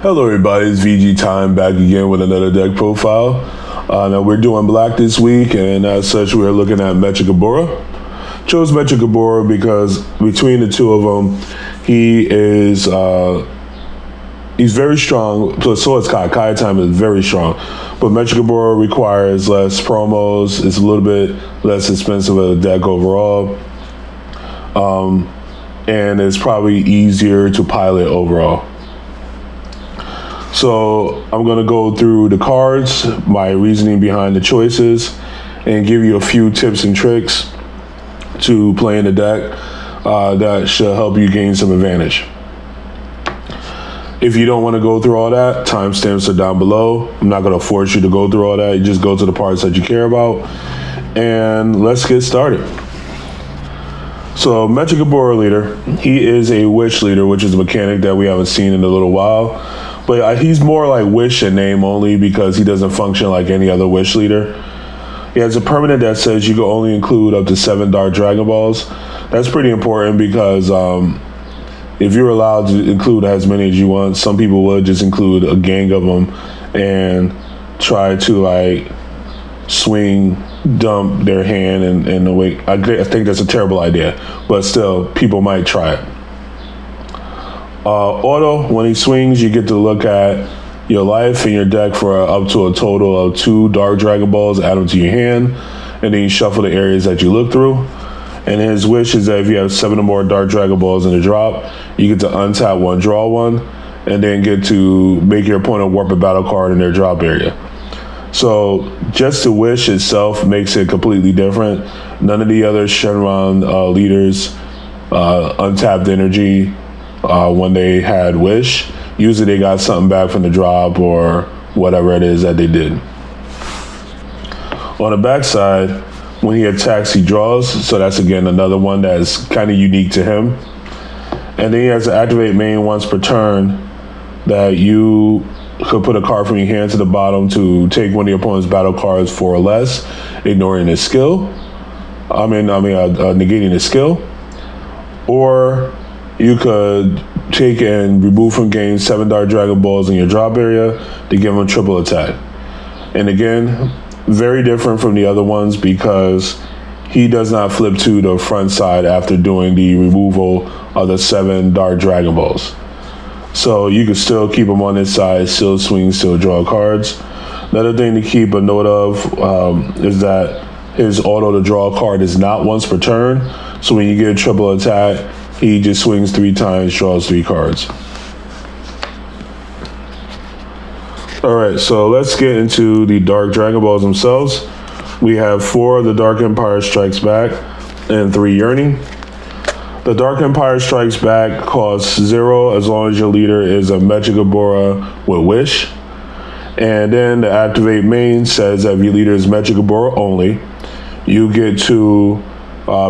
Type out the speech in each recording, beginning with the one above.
Hello everybody, it's VG Time back again with another deck profile. Now we're doing black this week, and as such we're looking at Mechikabura. Chose Mechikabura because between the two of them, he's very strong, plus so is Kai. Kai time is very strong. But Mechikabura requires less promos, it's a little bit less expensive of a deck overall. And it's probably easier to pilot overall. So I'm going to go through the cards, my reasoning behind the choices, and give you a few tips and tricks to play in the deck that should help you gain some advantage. If you don't want to go through all that, timestamps are down below. I'm not going to force you to go through all that. You just go to the parts that you care about. And let's get started. So Mechikabura leader, he is a Wish leader, which is a mechanic that we haven't seen in a little while. But he's more like Wish in name only because he doesn't function like any other Wish leader. He has a permanent that says you can only include up to 7 Dark Dragon Balls. That's pretty important because if you're allowed to include as many as you want, some people would just include a gang of them and try to like swing dump their hand in the way. I think that's a terrible idea, but still people might try it. Auto, when he swings, you get to look at your life and your deck for up to a total of 2 Dark Dragon Balls, add them to your hand, and then you shuffle the areas that you look through. And his wish is that if you have 7 or more Dark Dragon Balls in the drop, you get to untap 1, draw 1, and then get to make your opponent warp a battle card in their drop area. So just the wish itself makes it completely different. None of the other Shenron leaders untapped energy when they had wish. Usually they got something back from the drop or whatever it is that they did. On the backside, when he attacks, he draws. So that's again another one that's kind of unique to him. And then he has to activate main once per turn that you could put a card from your hand to the bottom to take one of your opponent's battle cards 4 or less, ignoring his skill. Negating his skill. Or you could take and remove from game 7 Dark Dragon Balls in your drop area to give him triple attack. And again, very different from the other ones because he does not flip to the front side after doing the removal of the 7 Dark Dragon Balls. So you can still keep him on this side, still swing, still draw cards. Another thing to keep a note of is that his auto to draw a card is not once per turn. So when you get a triple attack, he just swings 3 times, draws 3 cards. All right, so let's get into the Dark Dragon Balls themselves. We have 4 of the Dark Empire Strikes Back and 3 Yearning. The Dark Empire Strikes Back costs 0 as long as your leader is a Mechikabura with Wish. And then the Activate Main says that if your leader is Mechikabura only, you get to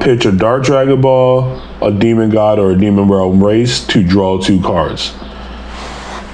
pitch a Dark Dragon Ball, a Demon God, or a Demon Realm Race to draw 2 cards.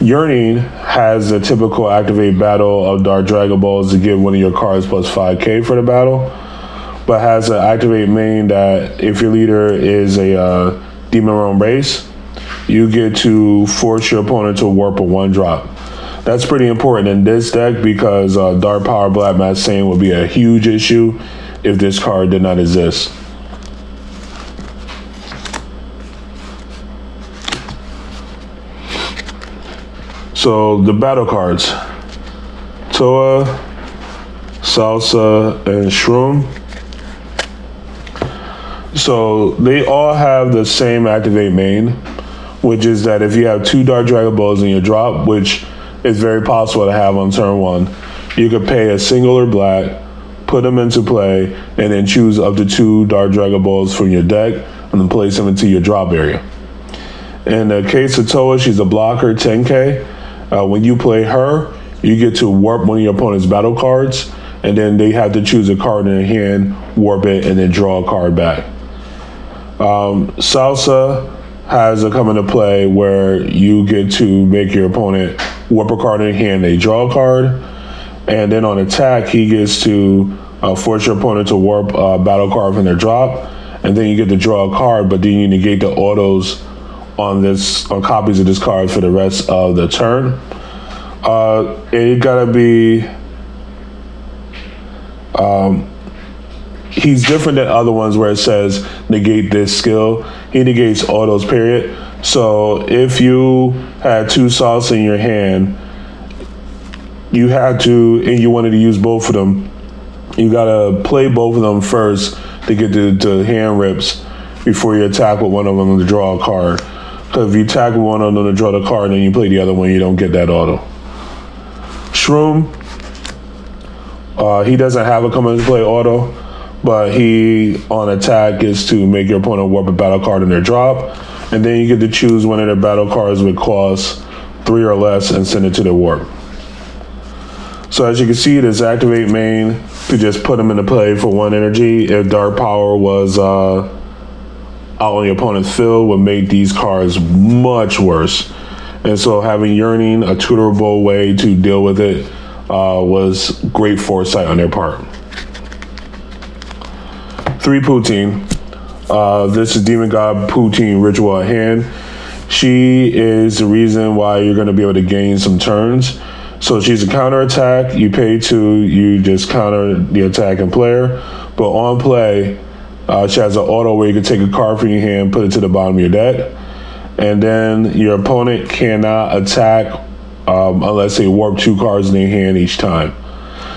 Yearning has the typical activate battle of Dark Dragon Balls to give one of your cards plus 5k for the battle, but has an activate main that if your leader is a Demon Realm Race, you get to force your opponent to warp a 1-drop. That's pretty important in this deck because Dark Power Black Mass Saiyan would be a huge issue if this card did not exist. So the battle cards, Toa, Salsa, and Shroom. So they all have the same activate main, which is that if you have 2 Dark Dragon Balls in your drop, which is very possible to have on turn 1, you could pay a single or black, put them into play, and then choose up to 2 Dark Dragon Balls from your deck and then place them into your drop area. In the case of Toa, she's a blocker, 10k. When you play her, you get to warp one of your opponent's battle cards, and then they have to choose a card in their hand, warp it, and then draw a card back. Salsa has a come into play where you get to make your opponent warp a card in their hand, they draw a card, and then on attack, he gets to force your opponent to warp a battle card from their drop, and then you get to draw a card, but then you negate the autos on copies of this card for the rest of the turn. It gotta be. He's different than other ones where it says negate this skill. He negates autos, period. So if you had 2 salts in your hand, you had to, and you wanted to use both of them, you gotta play both of them first to get the hand rips before you attack with one of them to draw a card. Because if you attack with one of them to draw the card and then you play the other one, you don't get that auto. Shroom, he doesn't have a come into play auto, but he on attack is to make your opponent warp a battle card in their drop, and then you get to choose one of their battle cards with cost 3 or less and send it to their warp. So as you can see, this activate main to just put them into play for 1 energy. If Dark Power was out on your opponent's field, would make these cards much worse. And so having Yearning, a tutorable way to deal with it, was great foresight on their part. 3 Poutine. This is Demon God Poutine Ritual at hand. She is the reason why you're going to be able to gain some turns. So she's a counter attack. You pay 2, you just counter the attacking player. But on play, she has an auto where you can take a card from your hand, put it to the bottom of your deck. And then your opponent cannot attack unless they warp 2 cards in their hand each time.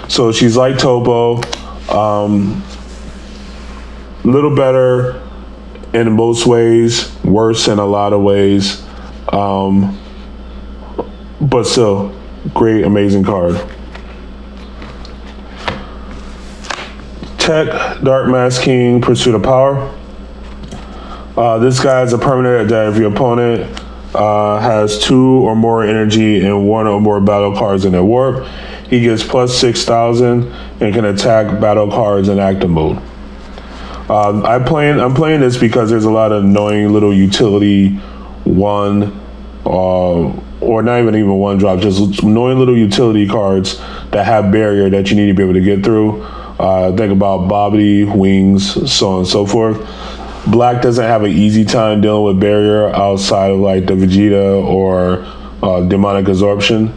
So she's like Topo. Little better in most ways, worse in a lot of ways. But still, great, amazing card. Tech, Dark Mask King, Pursuit of Power. This guy is a permanent that if your opponent has 2 or more energy and 1 or more battle cards in their warp, he gets plus 6,000 and can attack battle cards in active mode. I'm playing this because there's a lot of annoying little utility 1 or not even 1 drop, just annoying little utility cards that have barrier that you need to be able to get through. Think about Bobby, Wings, so on and so forth. Black doesn't have an easy time dealing with barrier outside of like the Vegeta or Demonic Absorption,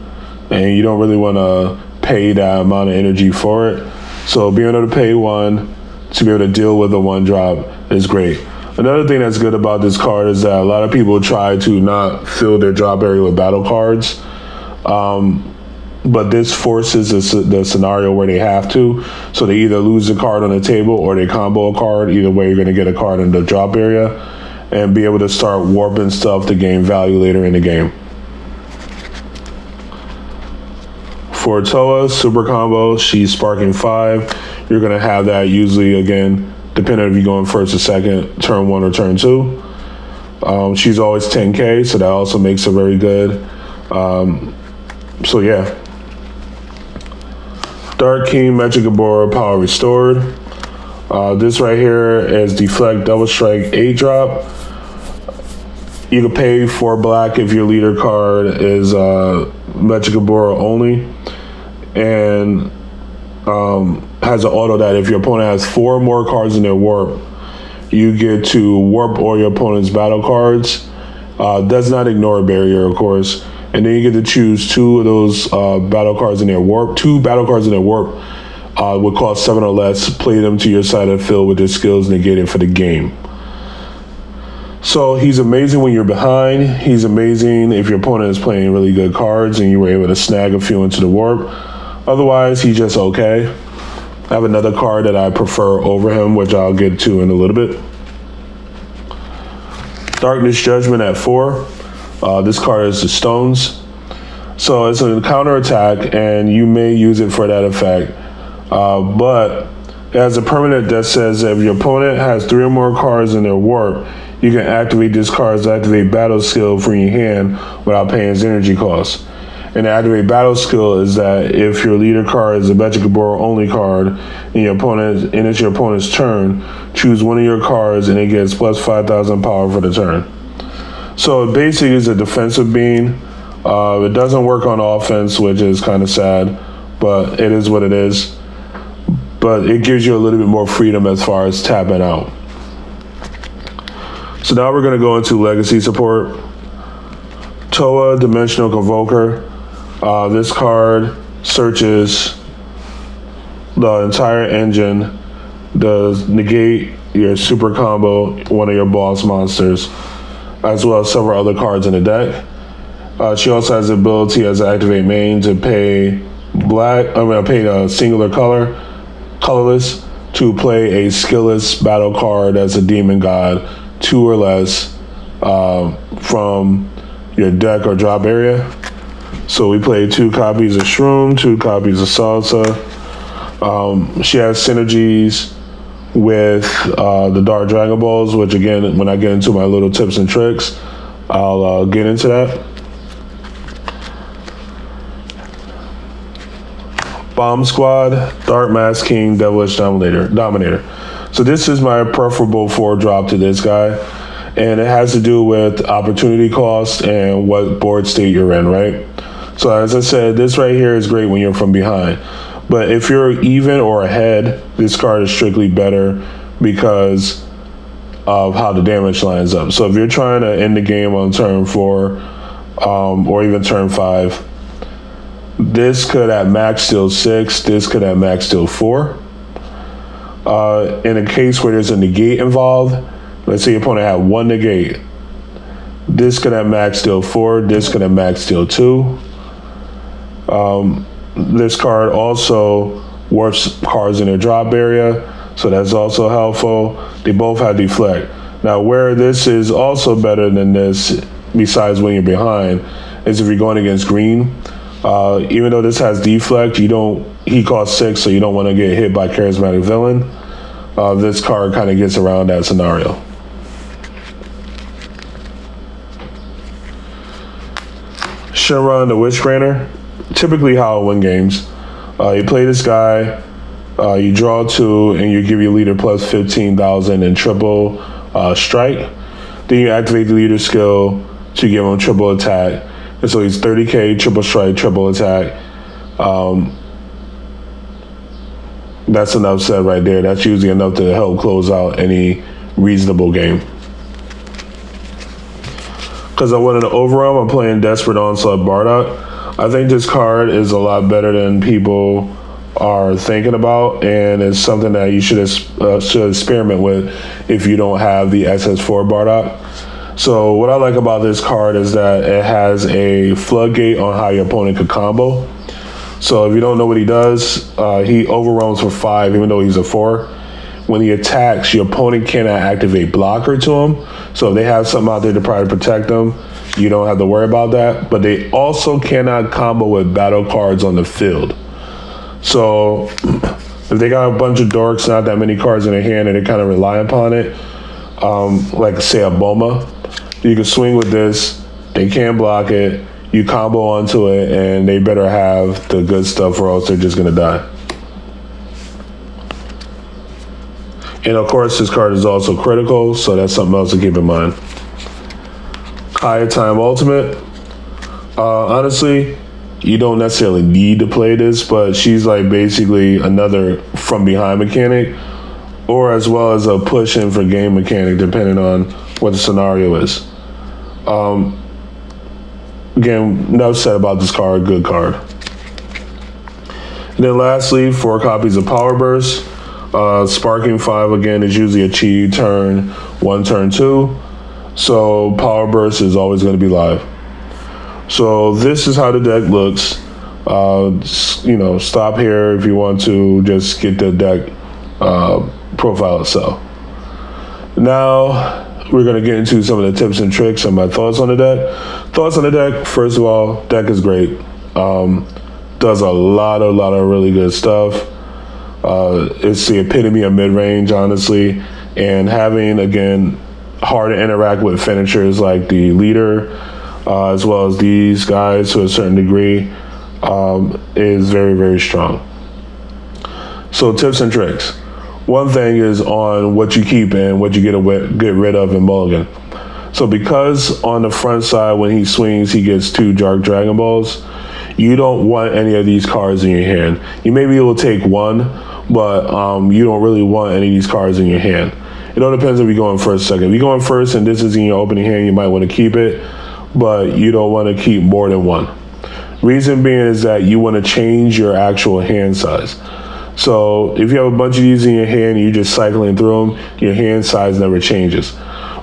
and you don't really want to pay that amount of energy for it. So being able to pay 1 to be able to deal with a 1 drop is great. Another thing that's good about this card is that a lot of people try to not fill their drop area with battle cards, but this forces the scenario where they have to. So they either lose a card on the table or they combo a card. Either way, you're going to get a card in the drop area and be able to start warping stuff to gain value later in the game. For Toa, super combo, she's sparking 5. You're going to have that usually, again, depending if you're going first or second, turn 1 or turn 2. She's always 10k, so that also makes her very good. So yeah. Dark King, Mechikabura, Power Restored. This right here is Deflect Double Strike 8-drop. You can pay 4 black if your leader card is Mechikabura only. And has an auto that if your opponent has 4 more cards in their warp, you get to warp all your opponent's battle cards. Does not ignore a barrier, of course. And then you get to choose 2 of those battle cards in their warp. 2 battle cards in their warp would cost 7 or less. Play them to your side of the field with their skills negated for the game. So he's amazing when you're behind. He's amazing if your opponent is playing really good cards and you were able to snag a few into the warp. Otherwise, he's just okay. I have another card that I prefer over him, which I'll get to in a little bit. Darkness Judgment at 4. This card is the Stones. So it's a counter attack, and you may use it for that effect. But it has a permanent that says if your opponent has 3 or more cards in their warp, you can activate this card's activate battle skill from your hand without paying its energy cost. And the activate battle skill is that if your leader card is a Mechikabura only card and it's your opponent's turn, choose one of your cards and it gets plus 5,000 power for the turn. So it basically is a defensive bean. It doesn't work on offense, which is kind of sad, but it is what it is. But it gives you a little bit more freedom as far as tapping out. So now we're going to go into legacy support. Toa Dimensional Convoker. This card searches the entire engine, does negate your super combo, one of your boss monsters, as well as several other cards in the deck. She also has the ability as an activate main to pay a singular colorless, to play a skillless battle card as a demon god, 2 or less, from your deck or drop area. So we play 2 copies of Shroom, 2 copies of Salsa. She has synergies with the Dark Dragon Balls, which again, when I get into my little tips and tricks, I'll get into that. Bomb Squad, Dark Mask King, Devilish Dominator. So this is my preferable 4-drop to this guy, and it has to do with opportunity cost and what board state you're in, right? So as I said, this right here is great when you're from behind. But if you're even or ahead, this card is strictly better because of how the damage lines up. So if you're trying to end the game on turn 4 or even turn 5, this could at max steal 6, this could at max steal 4. In a case where there's a negate involved, let's say your opponent had 1 negate, this could have max steal 4, this could have max steal 2. This card also warps cards in their drop area, so that's also helpful. They both have deflect. Now where this is also better than this, besides when you're behind, is if you're going against green. Even though this has deflect, he costs 6, so you don't want to get hit by charismatic villain. This card kind of gets around that scenario. Shinron the Witch Granter. Typically how I win games. You play this guy, you draw 2, and you give your leader plus 15,000 and triple strike. Then you activate the leader skill to give him triple attack. And so he's 30k, triple strike, triple attack. That's enough said right there. That's usually enough to help close out any reasonable game. Because I went in the overall, I'm playing Desperate Onslaught Bardock. I think this card is a lot better than people are thinking about, and it's something that you should experiment with if you don't have the SS4 Bardock. So what I like about this card is that it has a floodgate on how your opponent could combo. So if you don't know what he does, he overwhelms for 5 even though he's a 4. When he attacks, your opponent cannot activate blocker to him. So if they have something out there to try to protect them, you don't have to worry about that. But they also cannot combo with battle cards on the field. So if they got a bunch of dorks, not that many cards in their hand, and they kind of rely upon it, like say a Boma, you can swing with this, they can't block it, you combo onto it, and they better have the good stuff or else they're just gonna die. And of course, this card is also critical, so that's something else to keep in mind. Kaya Time Ultimate. Honestly, you don't necessarily need to play this, but she's like basically another from behind mechanic, or as well as a push in for game mechanic, depending on what the scenario is. Again, enough said about this card, good card. And then lastly, 4 copies of Power Burst. Sparking 5 again is usually achieved turn 1, turn 2. So Power Burst is always going to be live. So this is how the deck looks. Stop here if you want to just get the deck profile itself. Now we're going to get into some of the tips and tricks and my thoughts on the deck. Thoughts on the deck, first of all, deck is great. Does a lot of really good stuff. It's the epitome of mid-range, honestly, and having, again, hard to interact with finishers like the leader, as well as these guys to a certain degree, is very, very strong. So tips and tricks. One thing is on what you keep and what you get rid of in mulligan. So because on the front side, when he swings, he gets 2 Dark Dragon Balls, you don't want any of these cards in your hand. You may be able to take 1, but you don't really want any of these cards in your hand. It all depends if you're going first, second. If you're going first and this is in your opening hand, you might want to keep it, but you don't want to keep more than one. Reason being is that you want to change your actual hand size. So if you have a bunch of these in your hand and you're just cycling through them, your hand size never changes.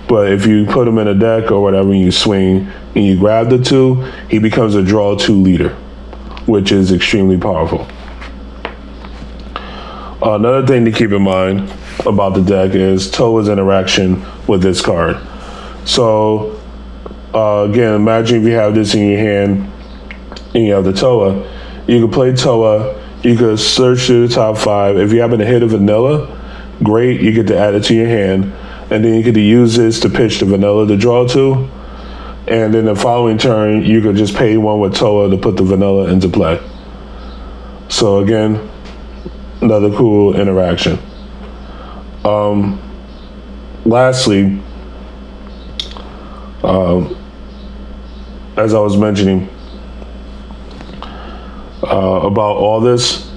But if you put them in a deck or whatever and you swing and you grab the two, he becomes a draw 2 leader, which is extremely powerful. Another thing to keep in mind about the deck is Toa's interaction with this card. So again, imagine if you have this in your hand and you have the Toa. You can play Toa. You could search through the top 5. If you happen to hit a vanilla, great. You get to add it to your hand. And then you could use this to pitch the vanilla to draw 2. And then the following turn, you could just pay 1 with Toa to put the vanilla into play. So again, another cool interaction. Lastly, as I was mentioning about all this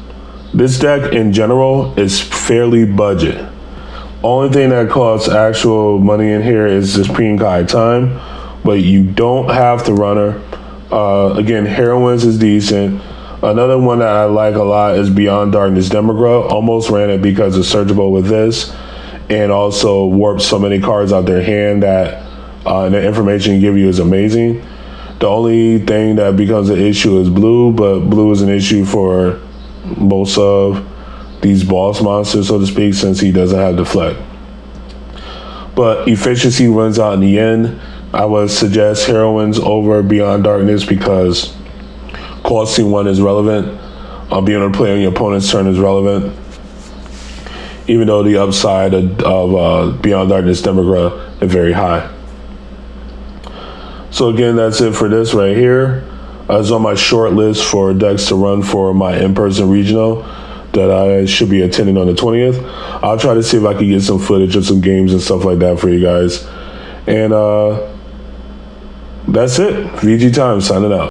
deck in general is fairly budget. Only thing that costs actual money in here is this Prinkai time, but you don't have to run her. Again, Heroines is decent. Another one that I like a lot is Beyond Darkness Demagogue. Almost ran it because it's searchable with this, and also warps so many cards out their hand that the information you give you is amazing. The only thing that becomes an issue is blue, but blue is an issue for most of these boss monsters, so to speak, since he doesn't have deflect. But efficiency runs out in the end. I would suggest Heroines over Beyond Darkness because costing 1 is relevant. Being able to play on your opponent's turn is relevant. Even though the upside of Beyond Darkness Demagogue is very high. So again, that's it for this right here. It's on my short list for decks to run for my in-person regional that I should be attending on the 20th. I'll try to see if I can get some footage of some games and stuff like that for you guys. And that's it. VG Time signing out.